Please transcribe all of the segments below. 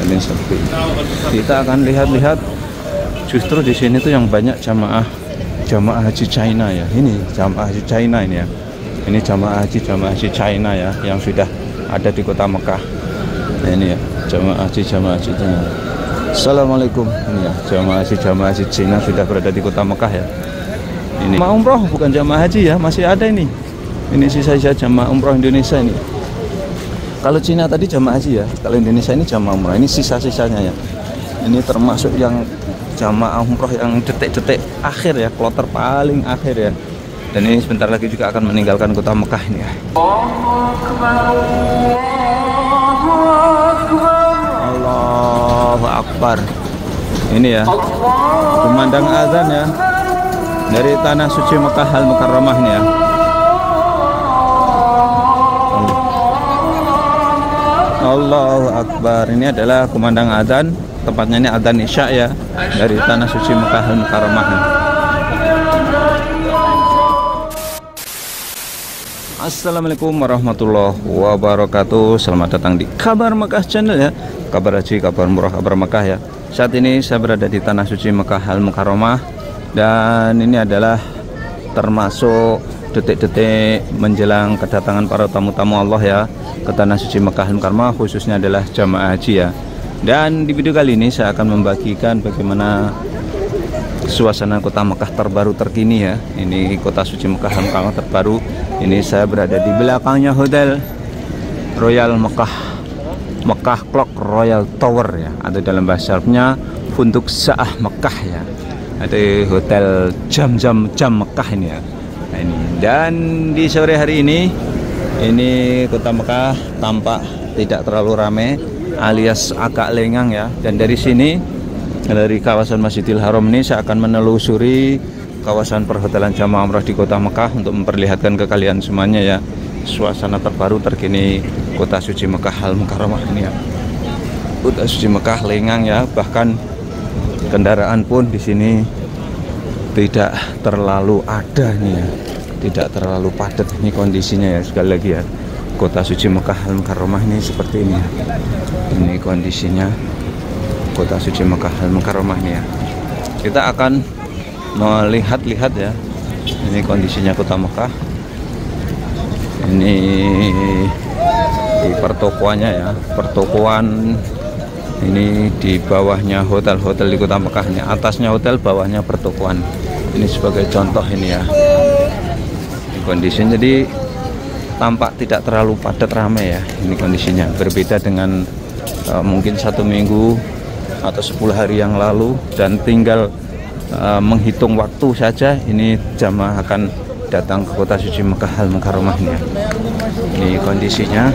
ini sepi. Kita akan lihat-lihat, justru di sini tuh yang banyak jamaah haji China ya. Ini jamaah haji China ini ya. Ini jamaah haji China ya, yang sudah ada di kota Mekah. Nah, ini ya jamaah haji China. Assalamualaikum. Ini ya jamaah haji China sudah berada di kota Mekah ya. Ini jamaah umroh, bukan jamaah haji ya, masih ada ini. Ini sisa-sisa jamaah umroh Indonesia ini. Kalau Cina tadi jamaah haji ya, kalau Indonesia ini jamaah umroh. Ini sisa-sisanya ya. Ini termasuk yang jamaah umroh yang detik-detik akhir ya, kloter paling akhir ya. Dan ini sebentar lagi juga akan meninggalkan kota Mekah ini ya. Allahu Akbar. Ini ya, kumandang azan ya dari tanah suci Mekah Al-Mukarramah ini ya. Allahu Akbar. Ini adalah kumandang azan, tepatnya ini azan Isya ya, dari tanah suci Mekah Al-Mukarramah. Assalamualaikum warahmatullahi wabarakatuh. Selamat datang di Kabar Mekah Channel ya. Kabar haji, kabar murah, kabar Mekah ya. Saat ini saya berada di tanah suci Mekah Al-Mukarramah, dan ini adalah termasuk detik-detik menjelang kedatangan para tamu-tamu Allah ya ke tanah suci Mekah Al-Mukarramah, khususnya adalah jamaah haji ya. Dan di video kali ini saya akan membagikan bagaimana suasana kota Mekah terbaru terkini ya. Ini kota suci Mekah Al-Mukarramah terbaru. Ini saya berada di belakangnya Hotel Royal Mekah Clock Royal Tower ya, atau dalam bahasa Arabnya Funduk Sa'ah Mekah ya. Ada hotel jam Mekah ini ya. Nah, ini. Dan di sore hari ini kota Mekah tampak tidak terlalu ramai, alias agak lengang ya. Dan dari sini, dari kawasan Masjidil Haram ini, saya akan menelusuri kawasan perhotelan jamaah umrah di kota Mekah untuk memperlihatkan ke kalian semuanya ya suasana terbaru terkini kota suci Mekah Al-Mukarramah ini ya. Kota suci Mekah lengang ya, bahkan kendaraan pun di sini tidak terlalu ada nih ya, tidak terlalu padat ini kondisinya ya. Sekali lagi ya, kota suci Mekah Al-Mukarramah ini seperti ini ya. Ini kondisinya kota suci Mekah Al-Mukarramah ini ya. Kita akan melihat-lihat ya, ini kondisinya kota Mekah. Ini di pertokoannya ya, pertokoan ini di bawahnya hotel-hotel di kota Mekah ini, atasnya hotel, bawahnya pertokoan. Ini sebagai contoh ini ya, ini kondisinya. Jadi tampak tidak terlalu padat ramai ya, ini kondisinya. Berbeda dengan mungkin 1 minggu atau 10 hari yang lalu, dan tinggal menghitung waktu saja ini jamaah akan datang ke kota suci Mekah Al-Mukarramah ini ya. Ini kondisinya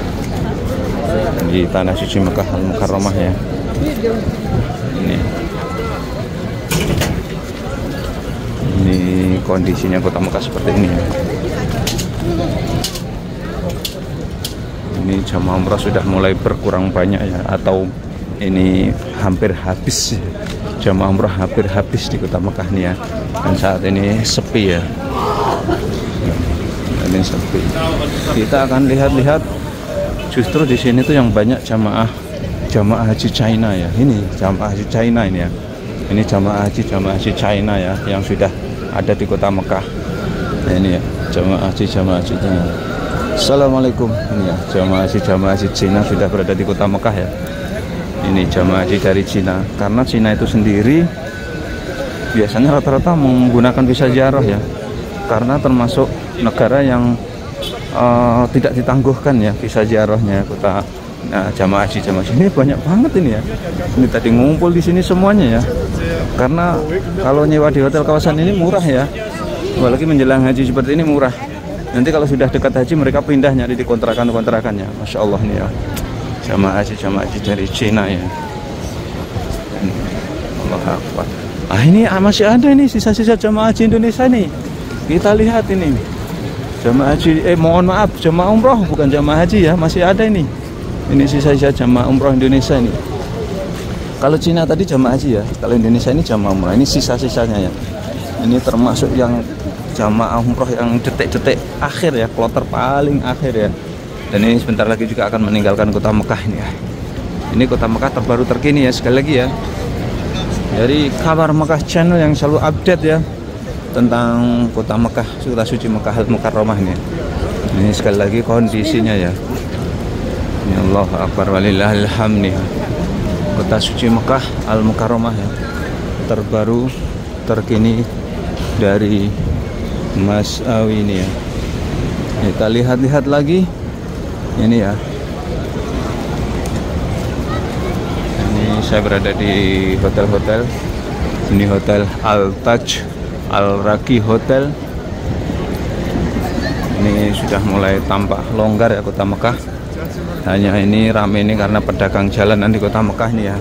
di tanah suci Mekah Al-Mukarramah ya. Ini kondisinya kota Mekah seperti ini ya. Ini jamaah umrah sudah mulai berkurang banyak ya, atau ini hampir habis ya. Jamaah umrah hampir habis di kota Mekah nih ya. Dan saat ini sepi ya. Ini sepi. Kita akan lihat-lihat, justru di sini tuh yang banyak jamaah haji China ya. Ini jamaah haji China ini ya. Ini jamaah haji China ya, yang sudah ada di kota Mekah. Nah, ini ya jamaah haji China. Assalamualaikum. Ini ya jamaah haji China sudah berada di kota Mekah ya. Ini jamaah haji dari Cina, karena Cina itu sendiri biasanya rata-rata menggunakan visa ziarah ya, karena termasuk negara yang tidak ditangguhkan ya visa ziarahnya kota. Nah, jamaah haji ini banyak banget ini ya. Ini tadi ngumpul di sini semuanya ya, karena kalau nyewa di hotel kawasan ini murah ya, apalagi menjelang haji seperti ini murah. Nanti kalau sudah dekat haji mereka pindah nyari di kontrakan-kontrakannya. Masya Allah nih ya, jamaah haji dari Cina ya. Allah Akbar. Ah, ini masih ada ini sisa-sisa jamaah haji Indonesia nih. Kita lihat ini jamaah haji, mohon maaf, jamaah umroh bukan jamaah haji ya, masih ada ini. Ini sisa-sisa jamaah umroh Indonesia ini. Kalau Cina tadi jamaah haji ya, kalau Indonesia ini jamaah umroh. Ini sisa-sisanya ya. Ini termasuk yang jamaah umroh yang detik-detik akhir ya, kloter paling akhir ya. Dan ini sebentar lagi juga akan meninggalkan kota Mekah ini ya. Ini kota Mekah terbaru terkini ya, sekali lagi ya, dari Kabar Mekah Channel yang selalu update ya tentang kota Mekah, kota suci Mekah Al-Mukarramah ini. Ini sekali lagi kondisinya ya. Ya Allah akbar walillahil hamd. Kota suci Mekah Al-Mukarramah ya, terbaru terkini dari Mas Awi ini ya. Kita lihat-lihat lagi ini ya. Ini saya berada di hotel-hotel. Ini hotel Al-Taj Al-Raqi Hotel. Ini sudah mulai tampak longgar ya kota Mekah. Hanya ini rame ini karena pedagang jalanan di kota Mekah nih ya.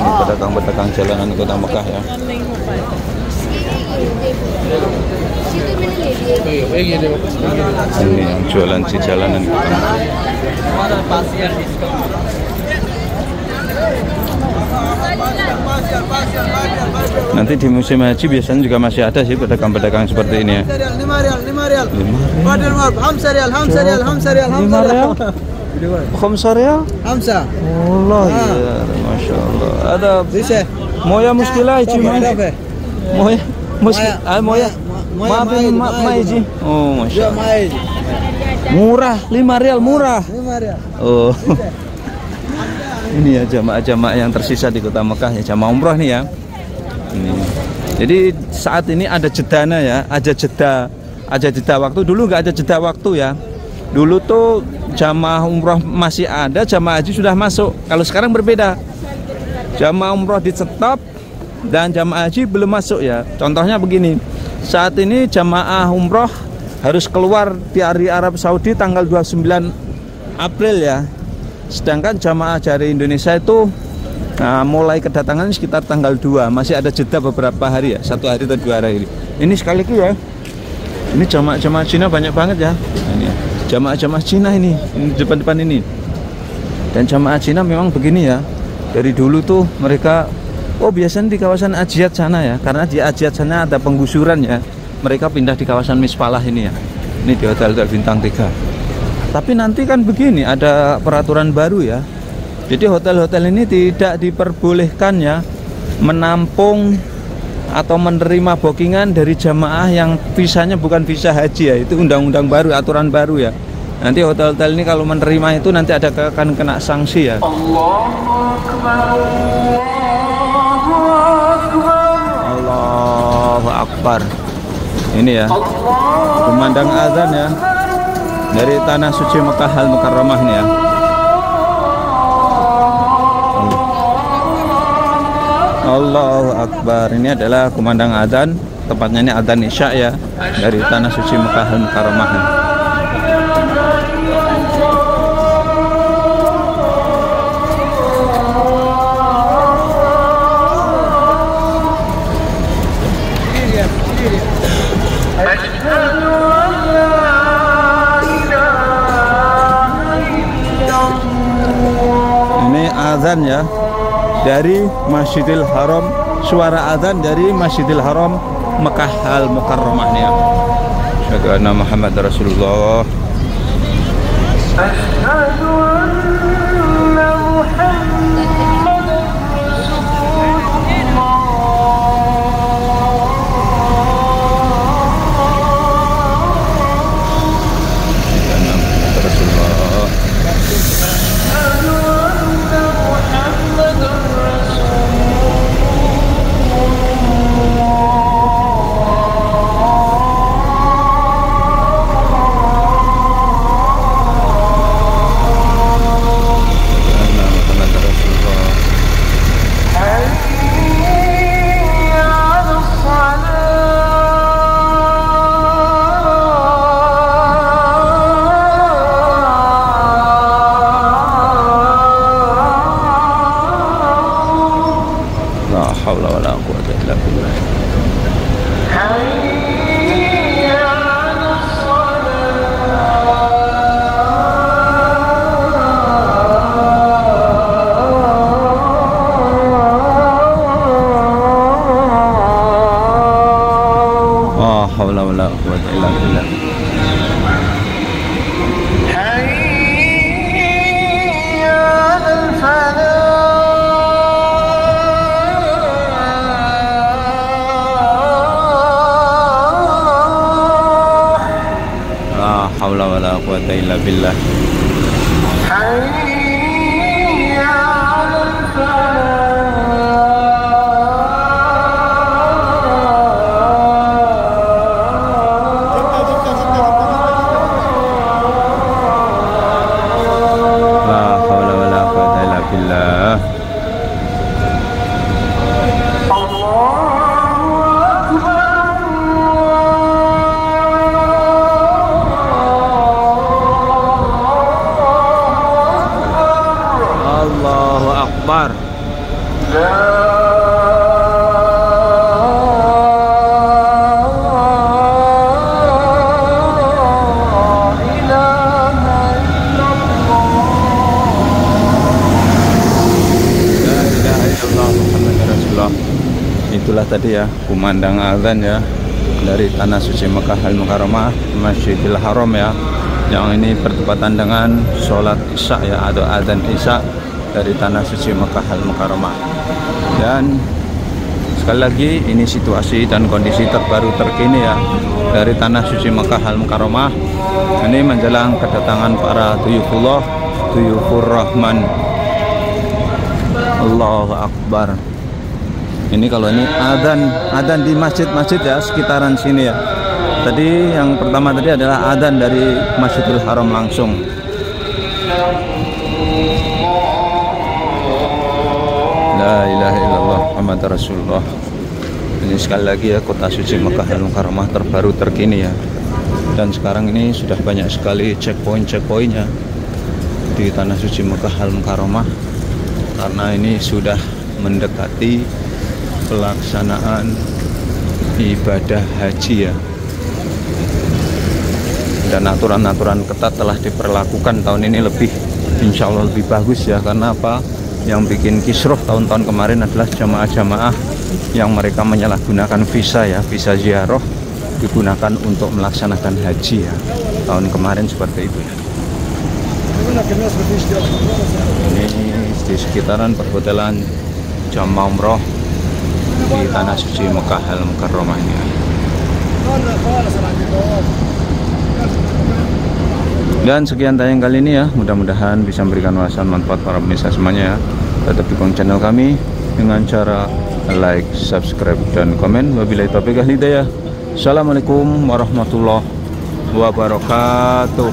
Ini pedagang-pedagang jalanan di kota Mekah ya. Ini yang jualan di jalanan di kota Mekah. Nanti di musim haji biasanya juga masih ada sih pedagang-pedagang seperti ini ya. 5 rial. 5 rial. 5 rial? Allah ya, Masya Allah. Ada moya muskilah ji moya ji. Oh Masya Allah. Murah, 5 rial murah. Oh. Ini ya jamaah-jamaah yang tersisa di kota Mekah ya, jamaah umroh nih ya. Ini. Jadi saat ini ada jedana ya, ada jeda waktu. Dulu nggak ada jeda waktu ya. Dulu tuh jamaah umroh masih ada, jamaah haji sudah masuk. Kalau sekarang berbeda. Jamaah umroh di-stop dan jamaah haji belum masuk ya. Contohnya begini. Saat ini jamaah umroh harus keluar di Arab Saudi tanggal 29 April ya. Sedangkan jamaah dari Indonesia itu mulai kedatangan sekitar tanggal 2. Masih ada jeda beberapa hari ya, 1 hari atau 2 hari. Ini sekali lagi ya. Ini jamaah Cina banyak banget ya. Ini jamaah Cina ini depan-depan ini. Dan jamaah Cina memang begini ya. Dari dulu tuh mereka biasanya di kawasan Ajiat sana ya. Karena di Ajiat sana ada penggusuran ya. Mereka pindah di kawasan Mispalah ini ya. Ini di hotel bintang 3. Tapi nanti kan begini, ada peraturan baru ya. Jadi hotel-hotel ini tidak diperbolehkan ya menampung atau menerima bookingan dari jamaah yang visanya bukan visa haji ya. Itu undang-undang baru, aturan baru ya. Nanti hotel-hotel ini kalau menerima itu nanti akan kena sanksi ya. Allahu Akbar. Ini ya, memandang azan ya dari tanah suci Mekah Al-Mukarramah ini ya. Allahu Akbar. Ini adalah kumandang adzan, tepatnya ini adzan Isya ya, dari tanah suci Mekah Al-Mukarramah. Azan ya dari Masjidil Haram, suara azan dari Masjidil Haram Mekah Al-Mukarramah ya. Asyhadu anna Muhammad Rasulullah. Asyhadu anna Muhammad Rasulullah. La haula wala quwata illa billah. Allahu Akbar. Itulah tadi ya kumandang azan ya dari tanah suci Mekah Al-Mukarramah, Masjidil Haram ya. Yang ini bertepatan dengan sholat Isya ya, atau azan Isya dari tanah suci Mekah Al-Mukarramah. Dan sekali lagi ini situasi dan kondisi terbaru terkini ya dari tanah suci Mekah Al-Mukarramah. Ini menjelang kedatangan para duyufullah, duyufur rahman. Allahu Akbar. Ini kalau ini adzan di masjid-masjid ya sekitaran sini ya. Tadi yang pertama tadi adalah adzan dari Masjidil Haram langsung. La ilaha illallah Muhammad Rasulullah. Ini sekali lagi ya kota suci Mekah Al-Mukarramah terbaru terkini ya. Dan sekarang ini sudah banyak sekali checkpoint-checkpointnya di tanah suci Mekah Al-Mukarramah, karena ini sudah mendekati pelaksanaan ibadah haji ya. Dan aturan-aturan ketat telah diperlakukan tahun ini insya Allah lebih bagus ya. Karena apa? Yang bikin kisruh tahun-tahun kemarin adalah jamaah-jamaah yang mereka menyalahgunakan visa ya, visa ziarah digunakan untuk melaksanakan haji ya. Tahun kemarin seperti itu ya. Ini di sekitaran perhotelan jamaah umroh di tanah suci Mekah Al-Mukarramah ini. Dan sekian tayang kali ini ya, mudah-mudahan bisa memberikan wawasan manfaat para pemirsa semuanya ya. Tetap dukung channel kami dengan cara like, subscribe, dan komen. Wabillahi taufiq wal hidayah. Assalamualaikum warahmatullahi wabarakatuh.